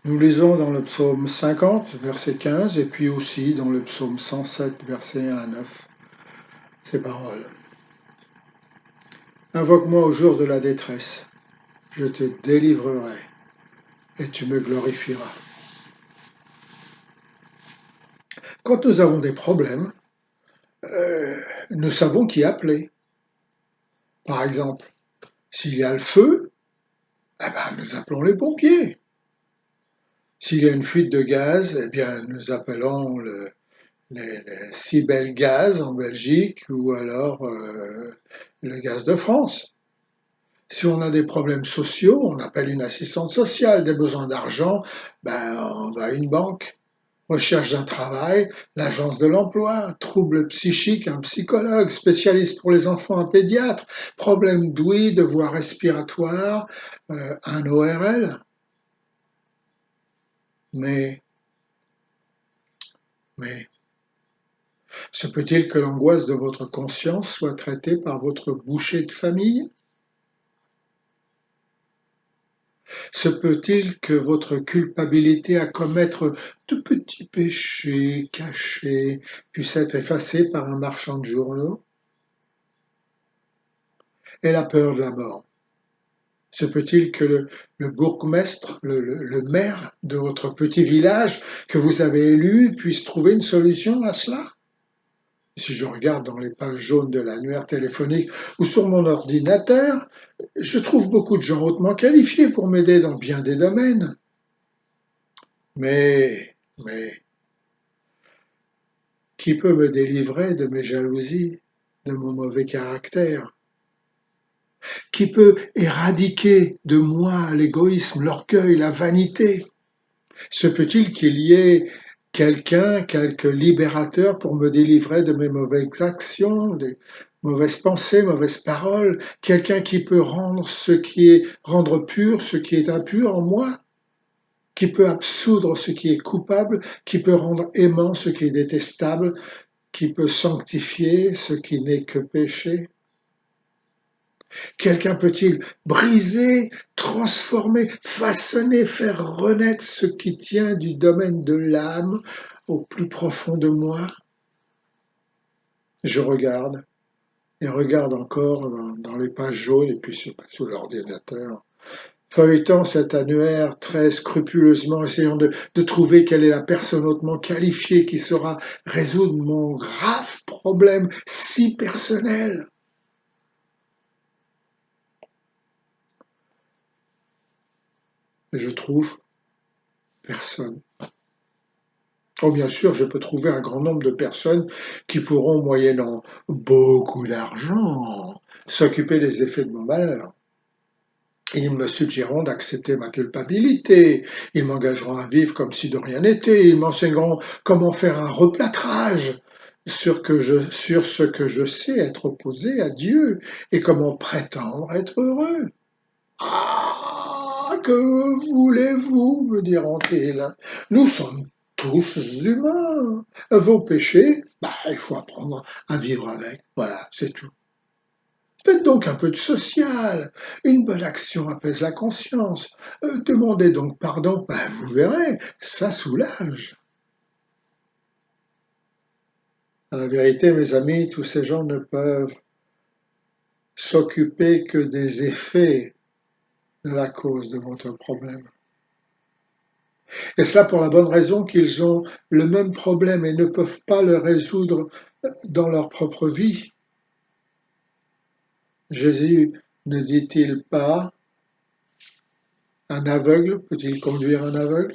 Nous lisons dans le psaume 50, verset 15, et puis aussi dans le psaume 107, verset 1 à 9, ces paroles. Invoque-moi au jour de la détresse, je te délivrerai et tu me glorifieras. Quand nous avons des problèmes, nous savons qui appeler. Par exemple, s'il y a le feu, nous appelons les pompiers. S'il y a une fuite de gaz, nous appelons les Cybel Gaz en Belgique ou alors le Gaz de France. Si on a des problèmes sociaux, on appelle une assistante sociale. Des besoins d'argent, on va à une banque. Recherche d'un travail, l'agence de l'emploi. Troubles psychiques, un psychologue. Spécialiste pour les enfants, un pédiatre. Problème d'ouïe, de voie respiratoire, un ORL. Mais, mais, se peut-il que l'angoisse de votre conscience soit traitée par votre boucher de famille? Se peut-il que votre culpabilité à commettre de petits péchés cachés puisse être effacée par un marchand de journaux? Et la peur de la mort? Se peut-il que le bourgmestre, le maire de votre petit village que vous avez élu puisse trouver une solution à cela? Si je regarde dans les pages jaunes de l'annuaire téléphonique ou sur mon ordinateur, je trouve beaucoup de gens hautement qualifiés pour m'aider dans bien des domaines. Mais, qui peut me délivrer de mes jalousies, de mon mauvais caractère? Qui peut éradiquer de moi l'égoïsme, l'orgueil, la vanité? Se peut-il qu'il y ait quelqu'un, quelque libérateur pour me délivrer de mes mauvaises actions, des mauvaises pensées, mauvaises paroles, quelqu'un qui peut rendre pur ce qui est impur en moi, qui peut absoudre ce qui est coupable, qui peut rendre aimant ce qui est détestable, qui peut sanctifier ce qui n'est que péché? Quelqu'un peut-il briser, transformer, façonner, faire renaître ce qui tient du domaine de l'âme au plus profond de moi? Je regarde et regarde encore dans les pages jaunes et puis sur l'ordinateur, feuilletant cet annuaire très scrupuleusement, essayant de trouver quelle est la personne hautement qualifiée qui saura résoudre mon grave problème si personnel. Et je trouve personne. Oh, bien sûr, je peux trouver un grand nombre de personnes qui pourront, moyennant beaucoup d'argent, s'occuper des effets de mon malheur. Ils me suggéreront d'accepter ma culpabilité, ils m'engageront à vivre comme si de rien n'était, ils m'enseigneront comment faire un replâtrage sur ce que je sais être opposé à Dieu et comment prétendre être heureux. Ah, que voulez-vous, me diront-ils? Nous sommes tous humains. Vos péchés, il faut apprendre à vivre avec. Voilà, c'est tout. Faites donc un peu de social. Une bonne action apaise la conscience. Demandez donc pardon. Vous verrez, ça soulage. À la vérité, mes amis, tous ces gens ne peuvent s'occuper que des effets de la cause de votre problème. Et cela pour la bonne raison qu'ils ont le même problème et ne peuvent pas le résoudre dans leur propre vie. Jésus ne dit-il pas, un aveugle peut-il conduire un aveugle?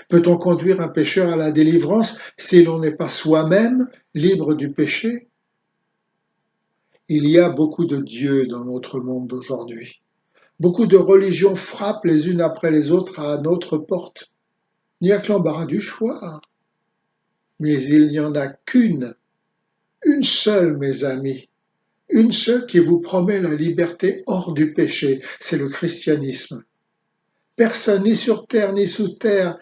Peut-on conduire un pécheur à la délivrance si l'on n'est pas soi-même libre du péché? Il y a beaucoup de dieux dans notre monde d'aujourd'hui. Beaucoup de religions frappent les unes après les autres à notre porte. Il n'y a que l'embarras du choix. Mais il n'y en a une seule, mes amis, une seule qui vous promet la liberté hors du péché, c'est le christianisme. Personne, ni sur terre, ni sous terre,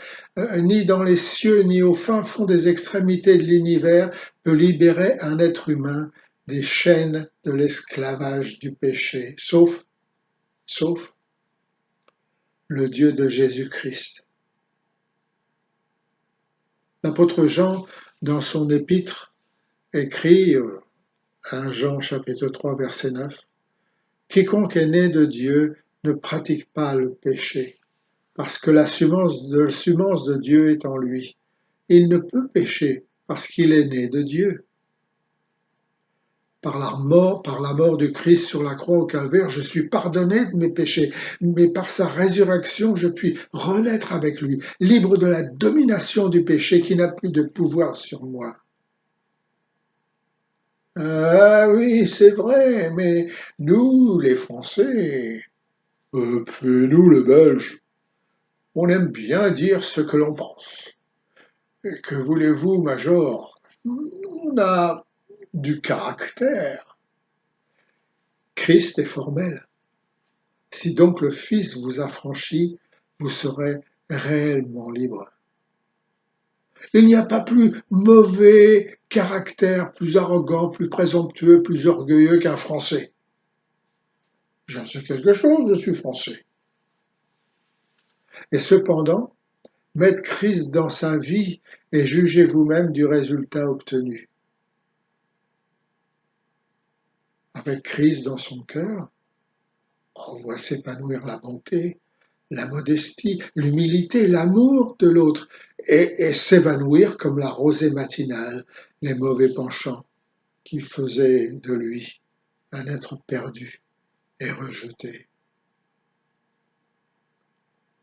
ni dans les cieux, ni au fin fond des extrémités de l'univers, peut libérer un être humain des chaînes de l'esclavage du péché, sauf le Dieu de Jésus-Christ. L'apôtre Jean, dans son épître, écrit, 1 Jean chapitre 3 verset 9, « Quiconque est né de Dieu ne pratique pas le péché, parce que la semence de Dieu est en lui. Il ne peut pécher parce qu'il est né de Dieu. » Par la mort du Christ sur la croix au calvaire, je suis pardonné de mes péchés, mais par sa résurrection, je puis renaître avec lui, libre de la domination du péché qui n'a plus de pouvoir sur moi. Ah oui, c'est vrai, mais nous, les Français, puis nous, les Belges, on aime bien dire ce que l'on pense. Et que voulez-vous, Major? On a du caractère. Christ est formel. Si donc le Fils vous affranchit, vous serez réellement libre. Il n'y a pas plus mauvais caractère, plus arrogant, plus présomptueux, plus orgueilleux qu'un Français. J'en sais quelque chose, je suis Français. Et cependant, mettre Christ dans sa vie et jugez vous-même du résultat obtenu. Avec Christ dans son cœur, on voit s'épanouir la bonté, la modestie, l'humilité, l'amour de l'autre, et s'évanouir comme la rosée matinale, les mauvais penchants qui faisaient de lui un être perdu et rejeté.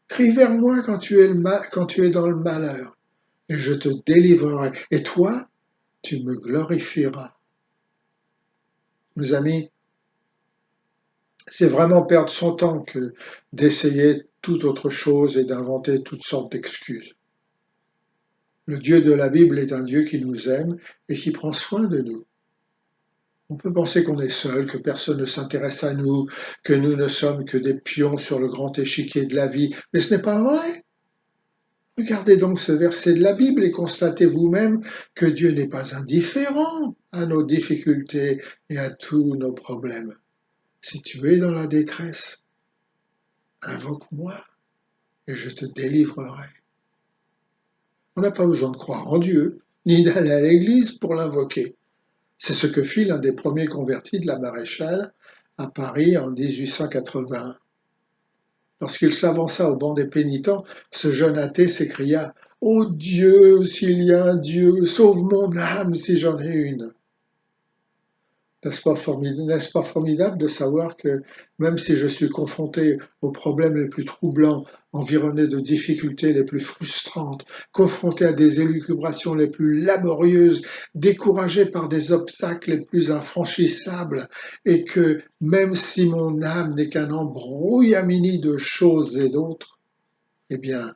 Crie vers moi quand tu es dans le malheur, et je te délivrerai, et toi, tu me glorifieras. Mes amis, c'est vraiment perdre son temps que d'essayer toute autre chose et d'inventer toutes sortes d'excuses. Le Dieu de la Bible est un Dieu qui nous aime et qui prend soin de nous. On peut penser qu'on est seul, que personne ne s'intéresse à nous, que nous ne sommes que des pions sur le grand échiquier de la vie, mais ce n'est pas vrai. Regardez donc ce verset de la Bible et constatez vous-même que Dieu n'est pas indifférent à nos difficultés et à tous nos problèmes. Si tu es dans la détresse, invoque-moi et je te délivrerai. On n'a pas besoin de croire en Dieu, ni d'aller à l'église pour l'invoquer. C'est ce que fit l'un des premiers convertis de la Maréchale à Paris en 1881. Lorsqu'il s'avança au banc des pénitents, ce jeune athée s'écria « Ô Dieu, s'il y a un Dieu, sauve mon âme si j'en ai une !» N'est-ce pas formidable de savoir que même si je suis confronté aux problèmes les plus troublants, environné de difficultés les plus frustrantes, confronté à des élucubrations les plus laborieuses, découragé par des obstacles les plus infranchissables, et que même si mon âme n'est qu'un embrouillamini de choses et d'autres, eh bien,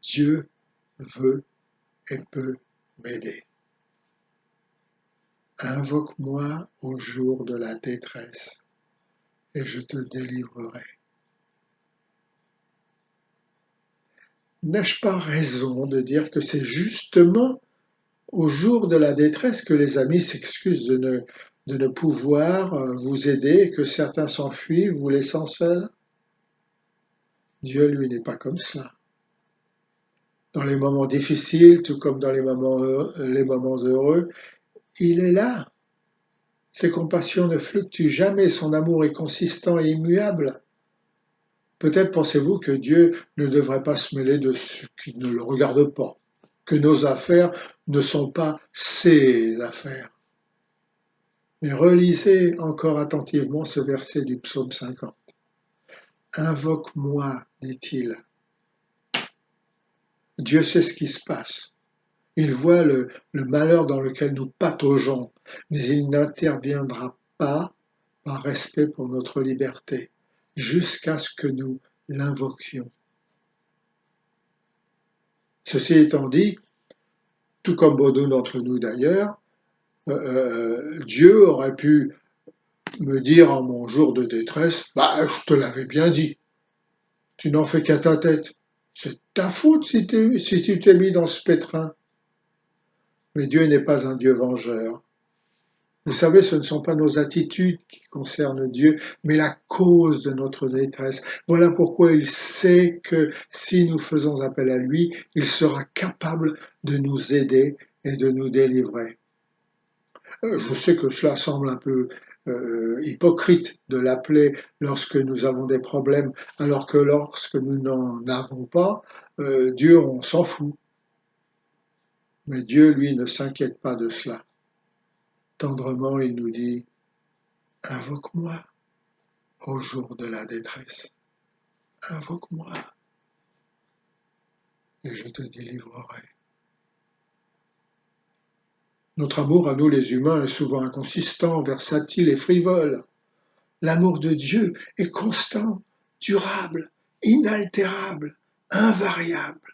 Dieu veut et peut m'aider. Invoque-moi au jour de la détresse, et je te délivrerai. N'ai-je pas raison de dire que c'est justement au jour de la détresse que les amis s'excusent de ne pouvoir vous aider et que certains s'enfuient, vous laissant seuls? Dieu, lui, n'est pas comme cela. Dans les moments difficiles, tout comme dans les moments heureux, il est là. Ses compassions ne fluctuent jamais, son amour est consistant et immuable. Peut-être pensez-vous que Dieu ne devrait pas se mêler de ce qui ne le regarde pas, que nos affaires ne sont pas ses affaires. Mais relisez encore attentivement ce verset du psaume 50. Invoque-moi, dit-il. Dieu sait ce qui se passe. Il voit le malheur dans lequel nous pataugeons, mais il n'interviendra pas par respect pour notre liberté, jusqu'à ce que nous l'invoquions. Ceci étant dit, tout comme beaucoup d'entre nous d'ailleurs, Dieu aurait pu me dire en mon jour de détresse, « Bah, je te l'avais bien dit, tu n'en fais qu'à ta tête. C'est ta faute si tu t'es mis dans ce pétrin. » Mais Dieu n'est pas un Dieu vengeur. Vous savez, ce ne sont pas nos attitudes qui concernent Dieu, mais la cause de notre détresse. Voilà pourquoi il sait que si nous faisons appel à lui, il sera capable de nous aider et de nous délivrer. Je sais que cela semble un peu hypocrite de l'appeler lorsque nous avons des problèmes, alors que lorsque nous n'en avons pas, Dieu, on s'en fout. Mais Dieu, lui, ne s'inquiète pas de cela. Tendrement, il nous dit, invoque-moi au jour de la détresse. Invoque-moi et je te délivrerai. Notre amour à nous les humains est souvent inconsistant, versatile et frivole. L'amour de Dieu est constant, durable, inaltérable, invariable.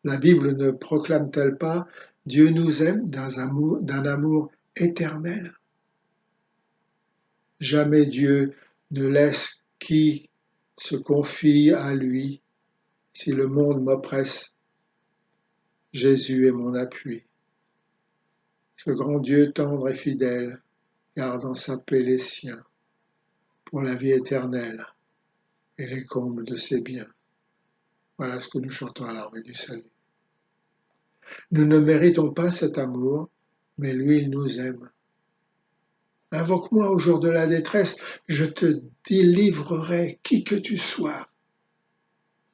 La Bible ne proclame-t-elle pas Dieu nous aime d'un amour éternel? Jamais Dieu ne laisse qui se confie à lui. Si le monde m'oppresse, Jésus est mon appui. Ce grand Dieu tendre et fidèle garde en sa paix les siens pour la vie éternelle et les combles de ses biens. Voilà ce que nous chantons à l'armée du salut. Nous ne méritons pas cet amour, mais lui, il nous aime. Invoque-moi au jour de la détresse, je te délivrerai, qui que tu sois.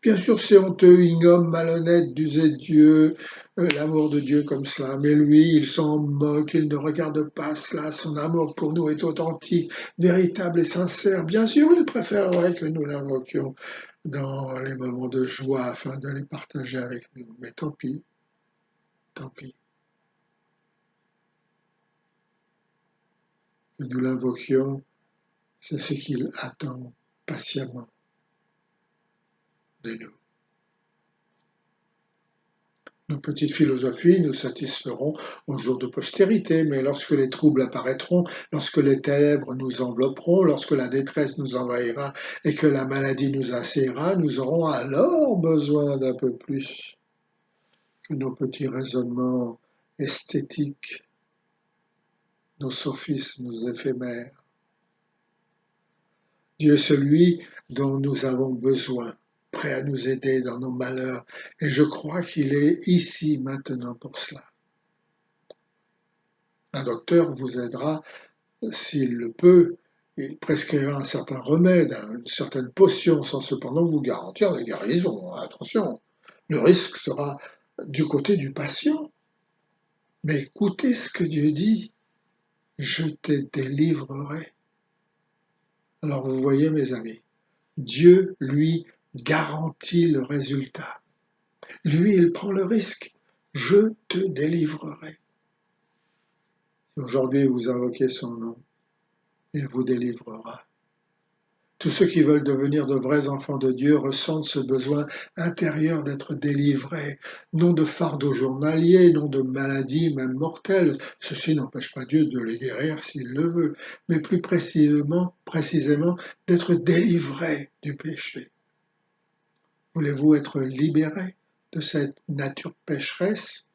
Bien sûr, c'est honteux, ignoble, malhonnête d'user Dieu, l'amour de Dieu comme cela. Mais lui, il s'en moque, il ne regarde pas cela. Son amour pour nous est authentique, véritable et sincère. Bien sûr, il préférerait que nous l'invoquions dans les moments de joie afin de les partager avec nous. Mais tant pis, tant pis. Que nous l'invoquions, c'est ce qu'il attend patiemment de nous. Nos petites philosophies nous satisferont au jour de postérité, mais lorsque les troubles apparaîtront, lorsque les ténèbres nous envelopperont, lorsque la détresse nous envahira et que la maladie nous assaillera, nous aurons alors besoin d'un peu plus que nos petits raisonnements esthétiques, nos sophismes éphémères. Dieu est celui dont nous avons besoin, prêt à nous aider dans nos malheurs, et je crois qu'il est ici maintenant pour cela. Un docteur vous aidera s'il le peut. Il prescrira un certain remède, une certaine potion, sans cependant vous garantir la guérison. Attention, le risque sera du côté du patient. Mais écoutez ce que Dieu dit, je te délivrerai. Alors vous voyez mes amis, Dieu, lui, garantit le résultat. Lui, il prend le risque. Je te délivrerai. Aujourd'hui, vous invoquez son nom. Il vous délivrera. Tous ceux qui veulent devenir de vrais enfants de Dieu ressentent ce besoin intérieur d'être délivrés, non de fardeau journalier, non de maladies même mortelles. Ceci n'empêche pas Dieu de les guérir s'il le veut, mais plus précisément d'être délivrés du péché. Voulez-vous être libérés de cette nature pécheresse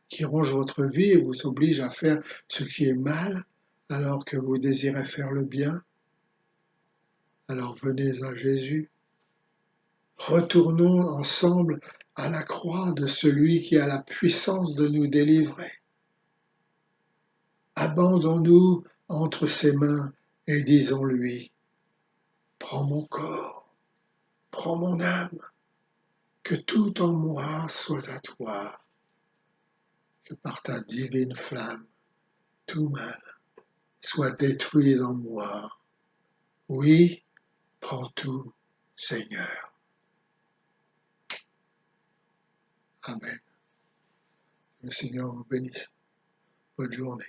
qui ronge votre vie et vous oblige à faire ce qui est mal alors que vous désirez faire le bien? Alors venez à Jésus. Retournons ensemble à la croix de celui qui a la puissance de nous délivrer. Abandonnons-nous entre ses mains et disons-lui, prends mon corps, prends mon âme, que tout en moi soit à toi, que par ta divine flamme, tout mal soit détruit en moi. Oui, prends tout, Seigneur. Amen. Le Seigneur vous bénisse. Bonne journée.